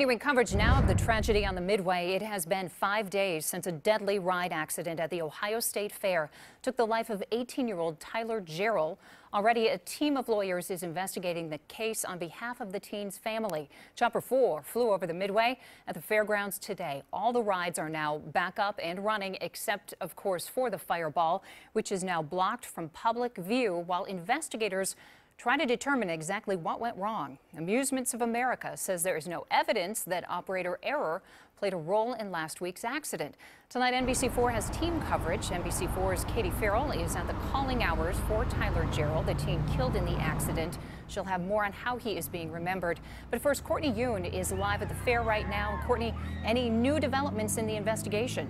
Continuing coverage now of the tragedy on the Midway. It has been 5 days since a deadly ride accident at the Ohio State Fair took the life of 18-year-old Tyler Gerald. Already, a team of lawyers is investigating the case on behalf of the teen's family. Chopper 4 flew over the Midway at the fairgrounds today. All the rides are now back up and running, except, of course, for the Fireball, which is now blocked from public view while investigators try to determine exactly what went wrong. Amusements of America says there is no evidence that operator error played a role in last week's accident. Tonight, NBC4 has team coverage. NBC4's Katie Farrell is at the calling hours for Tyler Gerald, the teen killed in the accident. She'll have more on how he is being remembered. But first, Courtney Yoon is live at the fair right now. Courtney, any new developments in the investigation?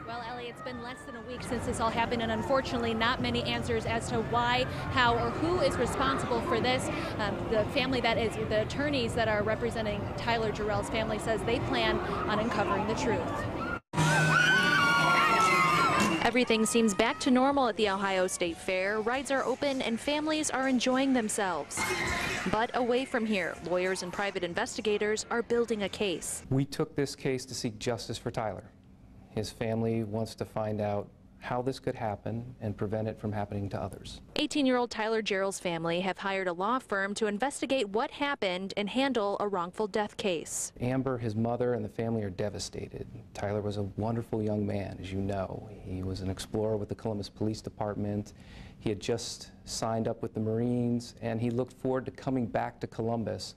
Well, Ellie, it's been less than a week since this all happened, and unfortunately not many answers as to why, how, or who is responsible for this. The family, that is, the attorneys that are representing Tyler Gerald's family, says they plan on uncovering the truth. Everything seems back to normal at the Ohio State Fair. Rides are open and families are enjoying themselves. But away from here, lawyers and private investigators are building a case. We took this case to seek justice for Tyler. His family wants to find out how this could happen and prevent it from happening to others. 18-year-old Tyler Gerald's family have hired a law firm to investigate what happened and handle a wrongful death case. Amber, his mother, and the family are devastated. Tyler was a wonderful young man, as you know. He was an explorer with the Columbus Police Department. He had just signed up with the Marines, and he looked forward to coming back to Columbus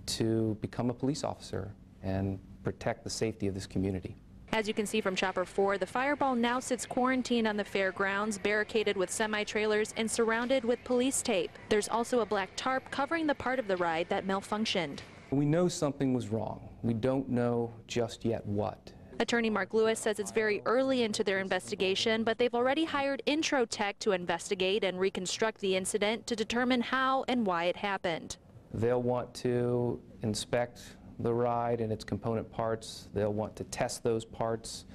to become a police officer and protect the safety of this community. As you can see from Chopper 4, the Fireball now sits quarantined on the fairgrounds, barricaded with semi-trailers and surrounded with police tape. There's also a black tarp covering the part of the ride that malfunctioned. We know something was wrong. We don't know just yet what. Attorney Mark Lewis says it's very early into their investigation, but they've already hired Intro Tech to investigate and reconstruct the incident to determine how and why it happened. They'll want to inspect the ride and its component parts. They'll want to test those parts.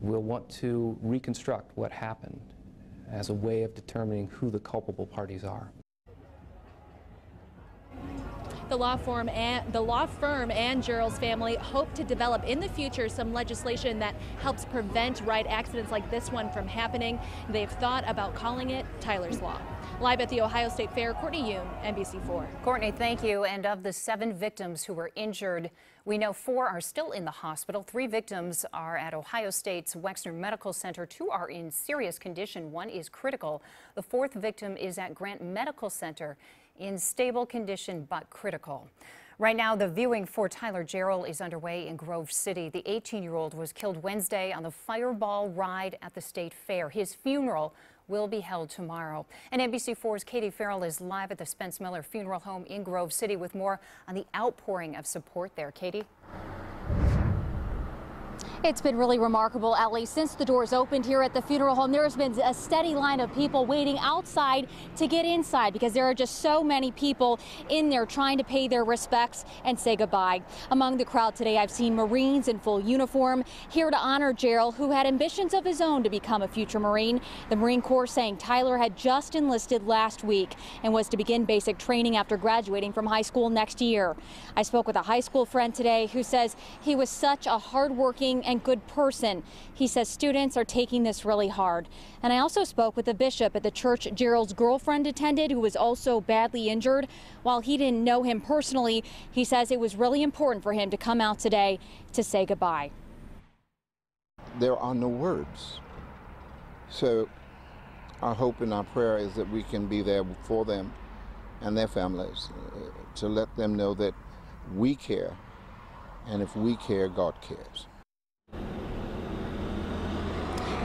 We'll want to reconstruct what happened as a way of determining who the culpable parties are. The law firm and Gerald's family hope to develop in the future some legislation that helps prevent ride accidents like this one from happening. They've thought about calling it Tyler's Law. Live at the Ohio State Fair, Courtney Yoon, NBC4. Courtney, thank you. And of the 7 victims who were injured, we know 4 are still in the hospital. 3 victims are at Ohio State's Wexner Medical Center. 2 are in serious condition. 1 is critical. The 4th victim is at Grant Medical Center in stable condition but critical. Right now, the viewing for Tyler Gerald is underway in Grove City. The 18-year-old was killed Wednesday on the Fireball ride at the State Fair. His funeral will be held tomorrow. And NBC4's Katie Farrell is live at the Spence Miller Funeral Home in Grove City with more on the outpouring of support there. Katie? It's been really remarkable, Ellie. Since the doors opened here at the funeral home, there has been a steady line of people waiting outside to get inside because there are just so many people in there trying to pay their respects and say goodbye. Among the crowd today, I've seen Marines in full uniform here to honor Gerald, who had ambitions of his own to become a future Marine. The Marine Corps saying Tyler had just enlisted last week and was to begin basic training after graduating from high school next year. I spoke with a high school friend today who says he was such a hardworking and good person. He says students are taking this really hard. And I also spoke with the bishop at the church Gerald's girlfriend attended, who was also badly injured. While he didn't know him personally, he says it was really important for him to come out today to say goodbye. There are no words. So our hope and our prayer is that we can be there for them and their families to let them know that we care. And if we care, God cares.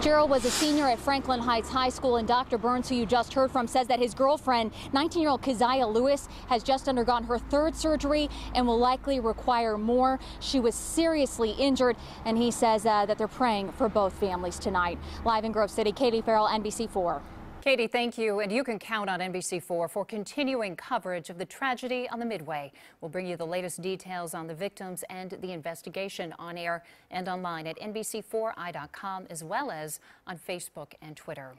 Gerald was a senior at Franklin Heights High School, and Dr. Burns, who you just heard from, says that his girlfriend, 19-year-old Keziah Lewis, has just undergone her 3rd surgery and will likely require more. She was seriously injured, and he says that they're praying for both families tonight. Live in Grove City, Katie Farrell, NBC4. Katie, thank you. And you can count on NBC4 for continuing coverage of the tragedy on the Midway. We'll bring you the latest details on the victims and the investigation on air and online at NBC4i.com, as well as on Facebook and Twitter.